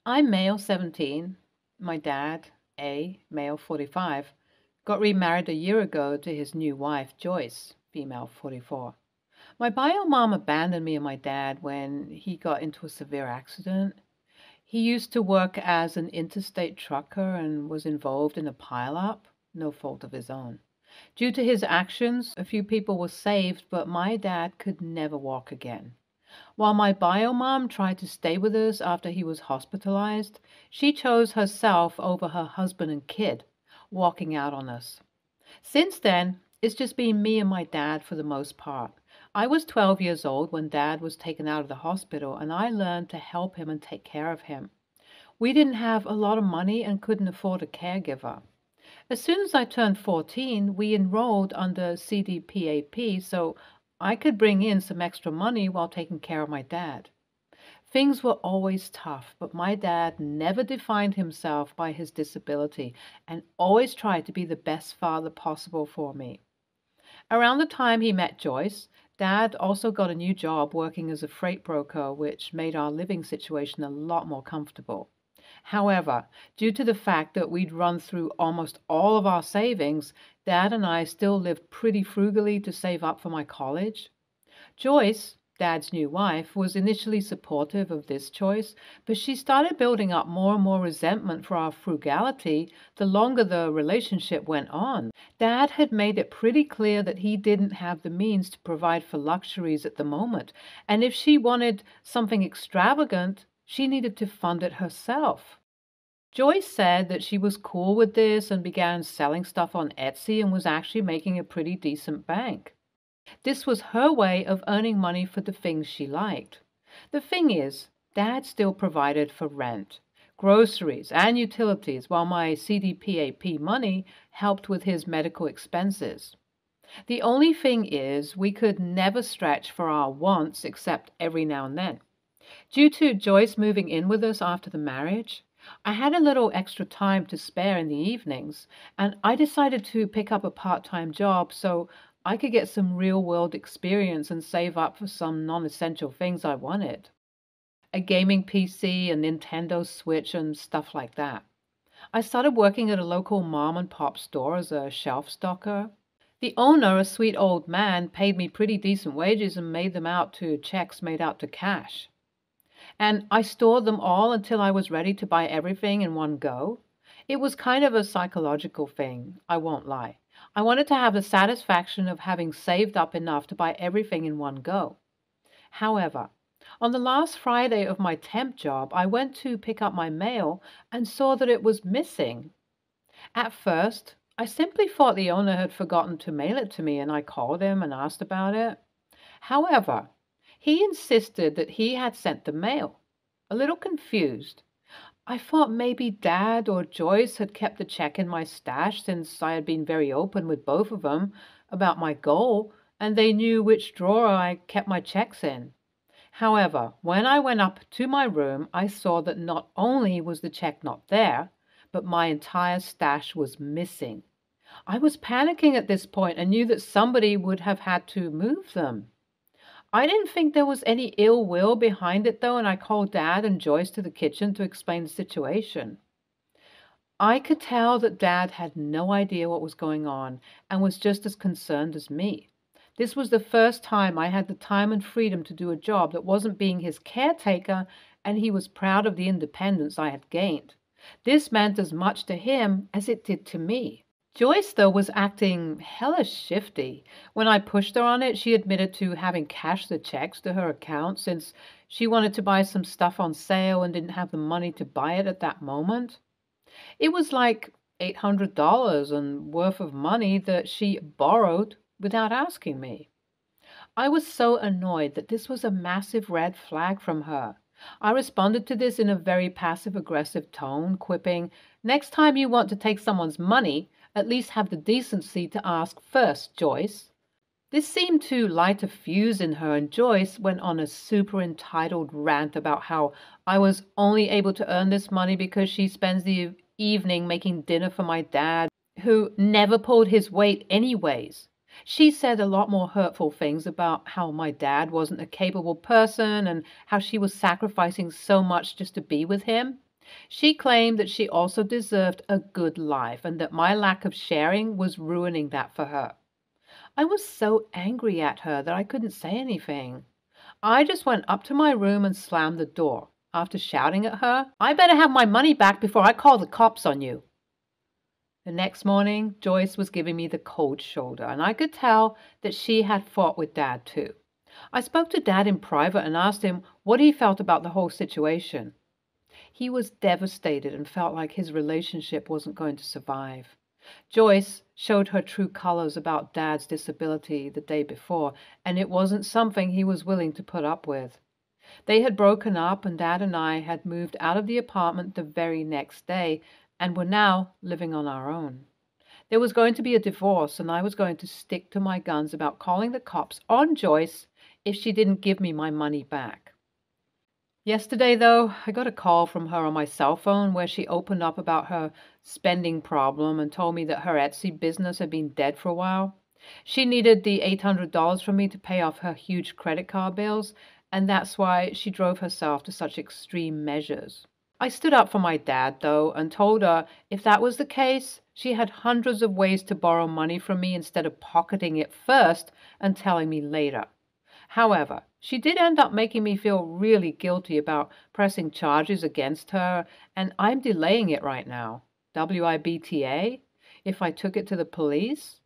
I'm male 17. My dad, A, male 45, got remarried a year ago to his new wife, Joyce, female 44. My bio mom abandoned me and my dad when he got into a severe accident. He used to work as an interstate trucker and was involved in a pileup, no fault of his own. Due to his actions, a few people were saved, but my dad could never walk again. While my bio mom tried to stay with us after he was hospitalized, she chose herself over her husband and kid, walking out on us. Since then, it's just been me and my dad for the most part. I was 12 years old when dad was taken out of the hospital, and I learned to help him and take care of him. We didn't have a lot of money and couldn't afford a caregiver. As soon as I turned 14, we enrolled under CDPAP so I could bring in some extra money while taking care of my dad. Things were always tough, but my dad never defined himself by his disability and always tried to be the best father possible for me. Around the time he met Joyce, Dad also got a new job working as a freight broker, which made our living situation a lot more comfortable. However, due to the fact that we'd run through almost all of our savings, Dad and I still lived pretty frugally to save up for my college. Joyce, Dad's new wife, was initially supportive of this choice, but she started building up more and more resentment for our frugality the longer the relationship went on. Dad had made it pretty clear that he didn't have the means to provide for luxuries at the moment, and if she wanted something extravagant, she needed to fund it herself. Joyce said that she was cool with this and began selling stuff on Etsy and was actually making a pretty decent bank. This was her way of earning money for the things she liked. The thing is, Dad still provided for rent, groceries, and utilities, while my CDPAP money helped with his medical expenses. The only thing is, we could never stretch for our wants except every now and then. Due to Joyce moving in with us after the marriage, I had a little extra time to spare in the evenings, and I decided to pick up a part-time job so I could get some real-world experience and save up for some non-essential things I wanted. A gaming PC, a Nintendo Switch, and stuff like that. I started working at a local mom and pop store as a shelf stocker. The owner, a sweet old man, paid me pretty decent wages and made them out to checks made out to cash. And I stored them all until I was ready to buy everything in one go. It was kind of a psychological thing, I won't lie. I wanted to have the satisfaction of having saved up enough to buy everything in one go. However, on the last Friday of my temp job, I went to pick up my mail and saw that it was missing. At first, I simply thought the owner had forgotten to mail it to me, and I called him and asked about it. However, he insisted that he had sent the mail. A little confused, I thought maybe Dad or Joyce had kept the check in my stash since I had been very open with both of them about my goal, and they knew which drawer I kept my checks in. However, when I went up to my room, I saw that not only was the check not there, but my entire stash was missing. I was panicking at this point and knew that somebody would have had to move them. I didn't think there was any ill will behind it, though, and I called Dad and Joyce to the kitchen to explain the situation. I could tell that Dad had no idea what was going on and was just as concerned as me. This was the first time I had the time and freedom to do a job that wasn't being his caretaker, and he was proud of the independence I had gained. This meant as much to him as it did to me. Joyce, though, was acting hellish shifty. When I pushed her on it, she admitted to having cashed the checks to her account since she wanted to buy some stuff on sale and didn't have the money to buy it at that moment. It was like $800 and worth of money that she borrowed without asking me. I was so annoyed that this was a massive red flag from her. I responded to this in a very passive-aggressive tone, quipping, "Next time you want to take someone's money, at least have the decency to ask first, Joyce." This seemed to light a fuse in her, and Joyce went on a super entitled rant about how I was only able to earn this money because she spends the evening making dinner for my dad, who never pulled his weight anyways. She said a lot more hurtful things about how my dad wasn't a capable person and how she was sacrificing so much just to be with him. She claimed that she also deserved a good life and that my lack of sharing was ruining that for her. I was so angry at her that I couldn't say anything. I just went up to my room and slammed the door, after shouting at her, "I better have my money back before I call the cops on you." The next morning, Joyce was giving me the cold shoulder, and I could tell that she had fought with Dad too. I spoke to Dad in private and asked him what he felt about the whole situation. He was devastated and felt like his relationship wasn't going to survive. Joyce showed her true colors about Dad's disability the day before, and it wasn't something he was willing to put up with. They had broken up, and Dad and I had moved out of the apartment the very next day and were now living on our own. There was going to be a divorce, and I was going to stick to my guns about calling the cops on Joyce if she didn't give me my money back. Yesterday, though, I got a call from her on my cell phone where she opened up about her spending problem and told me that her Etsy business had been dead for a while. She needed the $800 from me to pay off her huge credit card bills, and that's why she drove herself to such extreme measures. I stood up for my dad, though, and told her if that was the case, she had hundreds of ways to borrow money from me instead of pocketing it first and telling me later. However, she did end up making me feel really guilty about pressing charges against her, and I'm delaying it right now. WIBTA? If I took it to the police?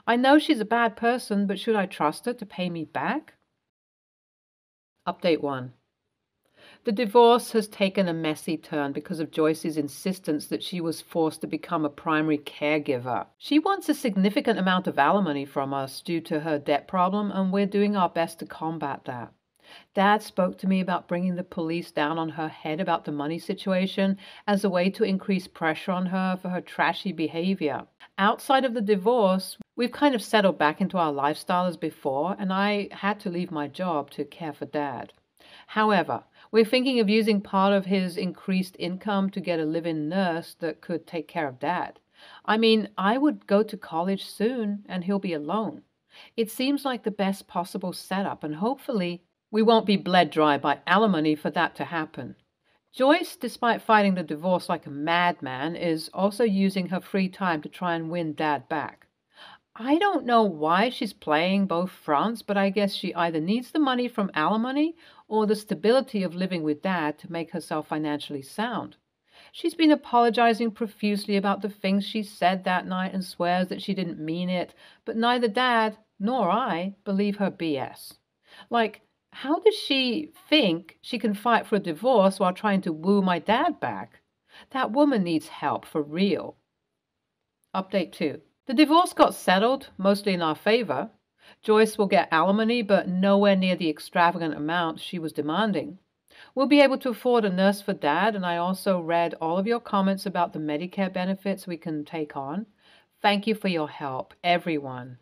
I know she's a bad person, but should I trust her to pay me back? Update 1. The divorce has taken a messy turn because of Joyce's insistence that she was forced to become a primary caregiver. She wants a significant amount of alimony from us due to her debt problem, and we're doing our best to combat that. Dad spoke to me about bringing the police down on her head about the money situation as a way to increase pressure on her for her trashy behavior. Outside of the divorce, we've kind of settled back into our lifestyle as before, and I had to leave my job to care for Dad. However, we're thinking of using part of his increased income to get a live-in nurse that could take care of Dad. I mean, I would go to college soon, and he'll be alone. It seems like the best possible setup, and hopefully we won't be bled dry by alimony for that to happen. Joyce, despite fighting the divorce like a madman, is also using her free time to try and win Dad back. I don't know why she's playing both fronts, but I guess she either needs the money from alimony or the stability of living with Dad to make herself financially sound. She's been apologizing profusely about the things she said that night and swears that she didn't mean it, but neither Dad nor I believe her BS. Like, how does she think she can fight for a divorce while trying to woo my dad back? That woman needs help for real. Update 2. The divorce got settled, mostly in our favor. Joyce will get alimony, but nowhere near the extravagant amount she was demanding. We'll be able to afford a nurse for Dad, and I also read all of your comments about the Medicare benefits we can take on. Thank you for your help, everyone.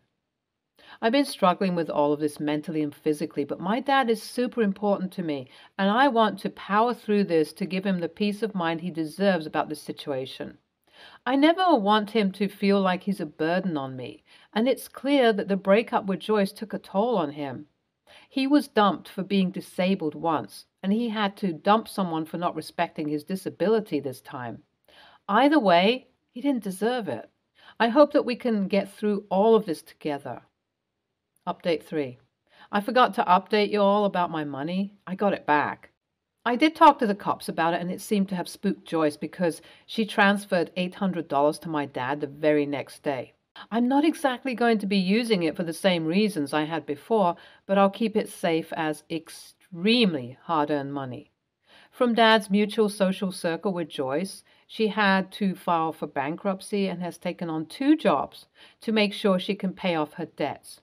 I've been struggling with all of this mentally and physically, but my dad is super important to me, and I want to power through this to give him the peace of mind he deserves about this situation. I never want him to feel like he's a burden on me, and it's clear that the breakup with Joyce took a toll on him. He was dumped for being disabled once, and he had to dump someone for not respecting his disability this time. Either way, he didn't deserve it. I hope that we can get through all of this together. Update 3. I forgot to update you all about my money. I got it back. I did talk to the cops about it, and it seemed to have spooked Joyce because she transferred $800 to my dad the very next day. I'm not exactly going to be using it for the same reasons I had before, but I'll keep it safe as extremely hard-earned money. From Dad's mutual social circle with Joyce, she had to file for bankruptcy and has taken on 2 jobs to make sure she can pay off her debts.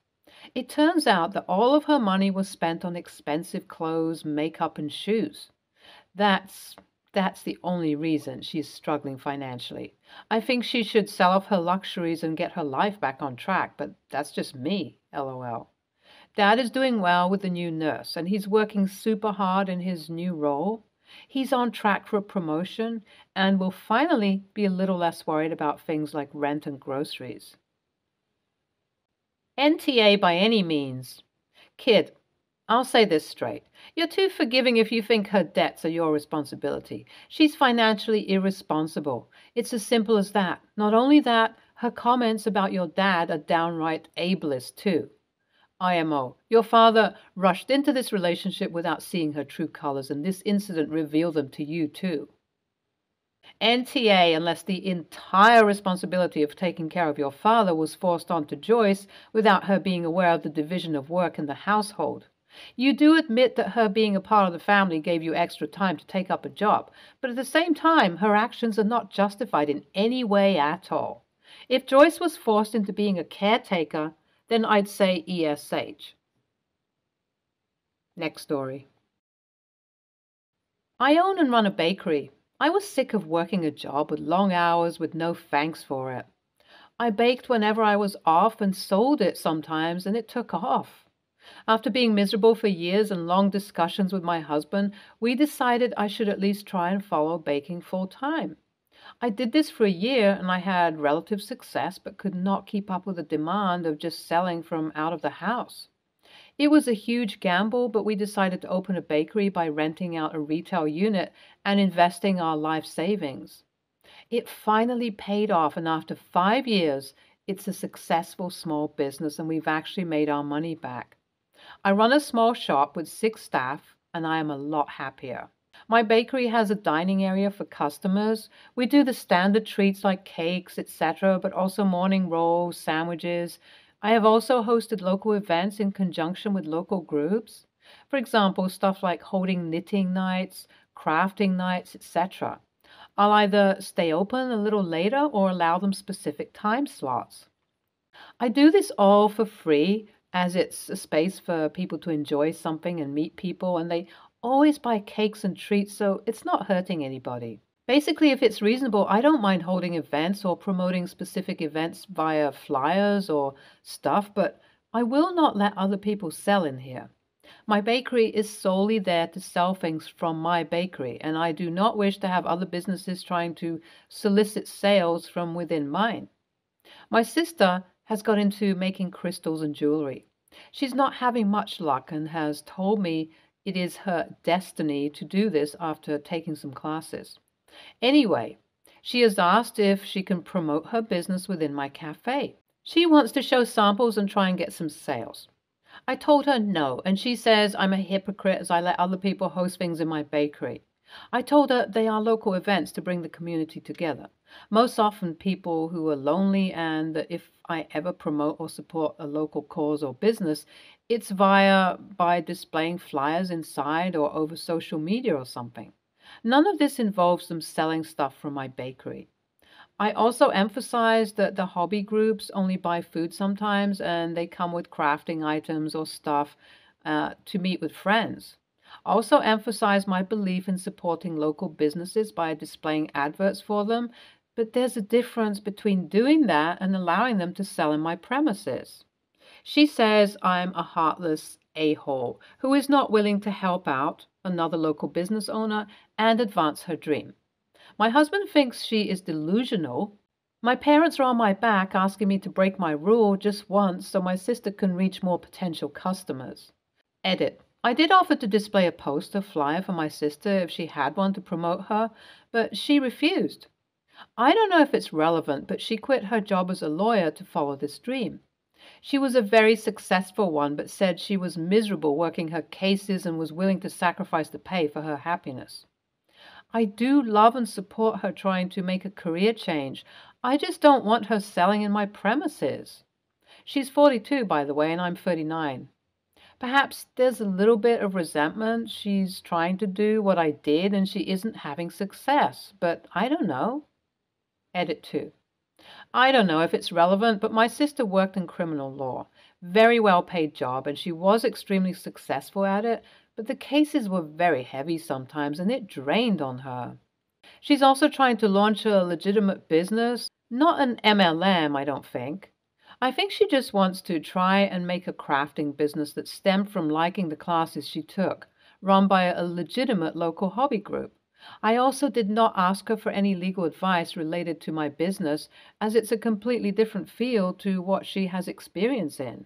It turns out that all of her money was spent on expensive clothes, makeup, and shoes. That's the only reason she's struggling financially. I think she should sell off her luxuries and get her life back on track, but that's just me, LOL. Dad is doing well with the new nurse, and he's working super hard in his new role. He's on track for a promotion and will finally be a little less worried about things like rent and groceries. NTA by any means. Kid, I'll say this straight. You're too forgiving if you think her debts are your responsibility. She's financially irresponsible. It's as simple as that. Not only that, her comments about your dad are downright ableist, too. IMO, your father rushed into this relationship without seeing her true colors, and this incident revealed them to you, too. NTA, unless the entire responsibility of taking care of your father was forced onto Joyce without her being aware of the division of work in the household. You do admit that her being a part of the family gave you extra time to take up a job, but at the same time, her actions are not justified in any way at all. If Joyce was forced into being a caretaker, then I'd say ESH. Next story. I own and run a bakery. I was sick of working a job with long hours with no thanks for it. I baked whenever I was off and sold it sometimes, and it took off. After being miserable for years and long discussions with my husband, we decided I should at least try and follow baking full time. I did this for a year and I had relative success, but could not keep up with the demand of just selling from out of the house. It was a huge gamble, but we decided to open a bakery by renting out a retail unit and investing our life savings. It finally paid off, and after 5 years, it's a successful small business and we've actually made our money back. I run a small shop with 6 staff and I am a lot happier. My bakery has a dining area for customers. We do the standard treats like cakes, etc., but also morning rolls, sandwiches. I have also hosted local events in conjunction with local groups. For example, stuff like holding knitting nights, crafting nights, etc. I'll either stay open a little later or allow them specific time slots. I do this all for free as it's a space for people to enjoy something and meet people, and they always buy cakes and treats, so it's not hurting anybody. Basically, if it's reasonable, I don't mind holding events or promoting specific events via flyers or stuff, but I will not let other people sell in here. My bakery is solely there to sell things from my bakery, and I do not wish to have other businesses trying to solicit sales from within mine. My sister has got into making crystals and jewelry. She's not having much luck and has told me it is her destiny to do this after taking some classes. Anyway, she has asked if she can promote her business within my cafe. She wants to show samples and try and get some sales. I told her no, and she says I'm a hypocrite as I let other people host things in my bakery. I told her they are local events to bring the community together. Most often people who are lonely, and that if I ever promote or support a local cause or business, it's by displaying flyers inside or over social media or something. None of this involves them selling stuff from my bakery. I also emphasize that the hobby groups only buy food sometimes and they come with crafting items or stuff to meet with friends. Also emphasize my belief in supporting local businesses by displaying adverts for them, but there's a difference between doing that and allowing them to sell in my premises. She says I'm a heartless a-hole who is not willing to help out another local business owner and advance her dream. My husband thinks she is delusional. My parents are on my back asking me to break my rule just once so my sister can reach more potential customers. Edit. I did offer to display a poster flyer for my sister if she had one to promote her, but she refused. I don't know if it's relevant, but she quit her job as a lawyer to follow this dream. She was a very successful one, but said she was miserable working her cases and was willing to sacrifice the pay for her happiness. I do love and support her trying to make a career change. I just don't want her selling in my premises. She's 42, by the way, and I'm 39. Perhaps there's a little bit of resentment. She's trying to do what I did and she isn't having success, but I don't know. Edit 2. I don't know if it's relevant, but my sister worked in criminal law. Very well paid job, and she was extremely successful at it, but the cases were very heavy sometimes, and it drained on her. She's also trying to launch a legitimate business, not an MLM, I don't think. I think she just wants to try and make a crafting business that stemmed from liking the classes she took, run by a legitimate local hobby group. I also did not ask her for any legal advice related to my business, as it's a completely different field to what she has experience in.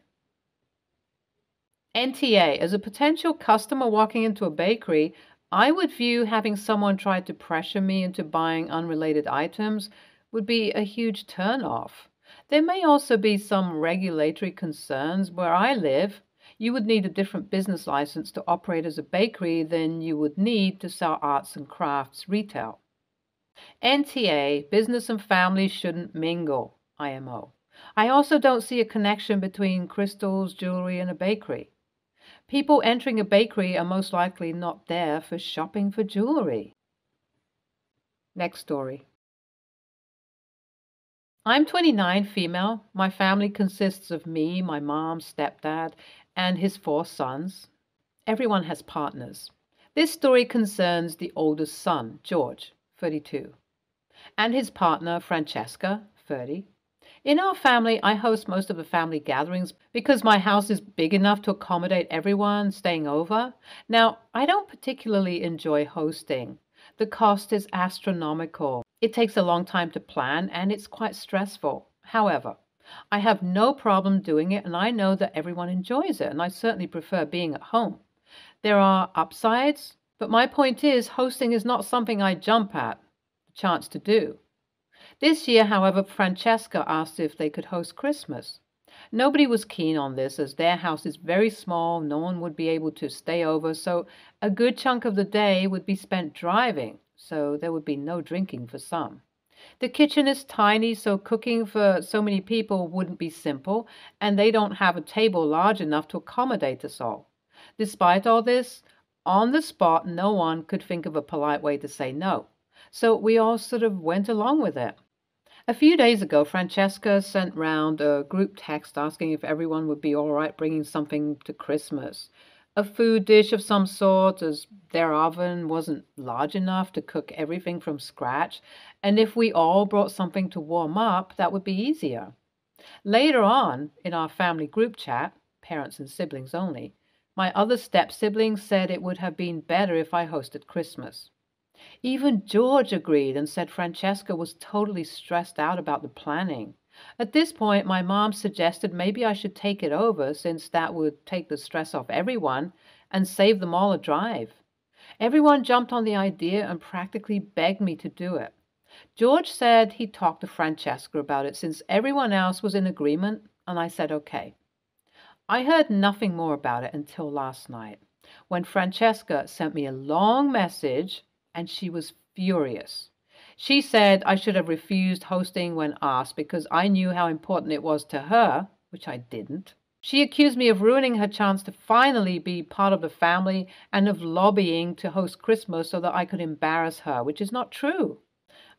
NTA, as a potential customer walking into a bakery, I would view having someone try to pressure me into buying unrelated items would be a huge turnoff. There may also be some regulatory concerns. Where I live, you would need a different business license to operate as a bakery than you would need to sell arts and crafts retail. NTA, business and family shouldn't mingle, IMO. I also don't see a connection between crystals, jewelry, and a bakery. People entering a bakery are most likely not there for shopping for jewelry. Next story. I'm 29, female. My family consists of me, my mom, stepdad, and his 4 sons. Everyone has partners. This story concerns the oldest son, George, 32, and his partner, Francesca, 30. In our family, I host most of the family gatherings because my house is big enough to accommodate everyone staying over. Now, I don't particularly enjoy hosting. The cost is astronomical. It takes a long time to plan and it's quite stressful. However, I have no problem doing it and I know that everyone enjoys it and I certainly prefer being at home. There are upsides, but my point is hosting is not something I jump at the chance to do. This year, however, Francesca asked if they could host Christmas. Nobody was keen on this as their house is very small, no one would be able to stay over, so a good chunk of the day would be spent driving, so there would be no drinking for some. The kitchen is tiny, so cooking for so many people wouldn't be simple, and they don't have a table large enough to accommodate us all. Despite all this, on the spot, no one could think of a polite way to say no, so we all sort of went along with it. A few days ago, Francesca sent round a group text asking if everyone would be all right bringing something to Christmas. A food dish of some sort, as their oven wasn't large enough to cook everything from scratch, and if we all brought something to warm up, that would be easier. Later on, in our family group chat, parents and siblings only, my other step-sibling said it would have been better if I hosted Christmas. Even George agreed and said Francesca was totally stressed out about the planning. At this point, my mom suggested maybe I should take it over since that would take the stress off everyone and save them all a drive. Everyone jumped on the idea and practically begged me to do it. George said he'd talk to Francesca about it since everyone else was in agreement, and I said okay. I heard nothing more about it until last night, when Francesca sent me a long message and she was furious. She said I should have refused hosting when asked because I knew how important it was to her, which I didn't. She accused me of ruining her chance to finally be part of the family and of lobbying to host Christmas so that I could embarrass her, which is not true.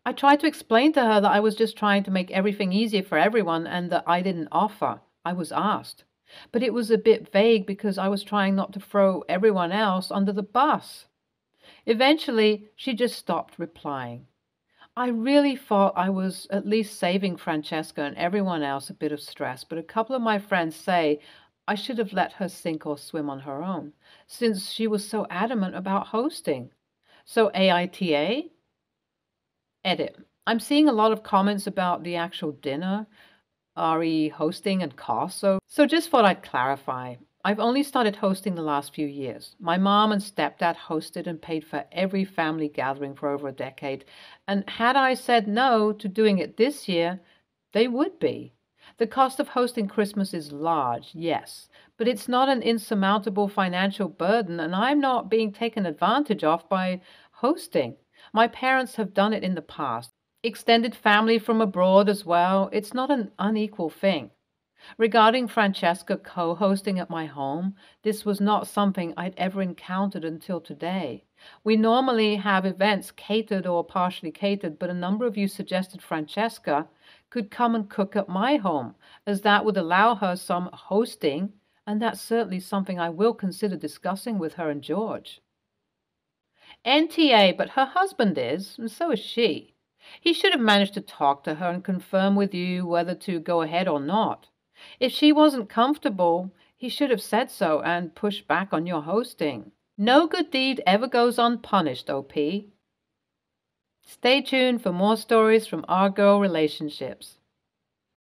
I tried to explain to her that I was just trying to make everything easier for everyone and that I didn't offer. I was asked. But it was a bit vague because I was trying not to throw everyone else under the bus. Eventually, she just stopped replying. I really thought I was at least saving Francesca and everyone else a bit of stress, but a couple of my friends say I should have let her sink or swim on her own, since she was so adamant about hosting. So AITA? Edit. I'm seeing a lot of comments about the actual dinner, RE hosting and cost, so just thought I'd clarify. I've only started hosting the last few years. My mom and stepdad hosted and paid for every family gathering for over a decade, and had I said no to doing it this year, they would be. The cost of hosting Christmas is large, yes, but it's not an insurmountable financial burden, and I'm not being taken advantage of by hosting. My parents have done it in the past. Extended family from abroad as well. It's not an unequal thing. Regarding Francesca co-hosting at my home, this was not something I'd ever encountered until today. We normally have events catered or partially catered, but a number of you suggested Francesca could come and cook at my home, as that would allow her some hosting, and that's certainly something I will consider discussing with her and George. NTA, but her husband is, and so is she. He should have managed to talk to her and confirm with you whether to go ahead or not. If she wasn't comfortable, he should have said so and pushed back on your hosting. No good deed ever goes unpunished, OP. Stay tuned for more stories from our girl relationships.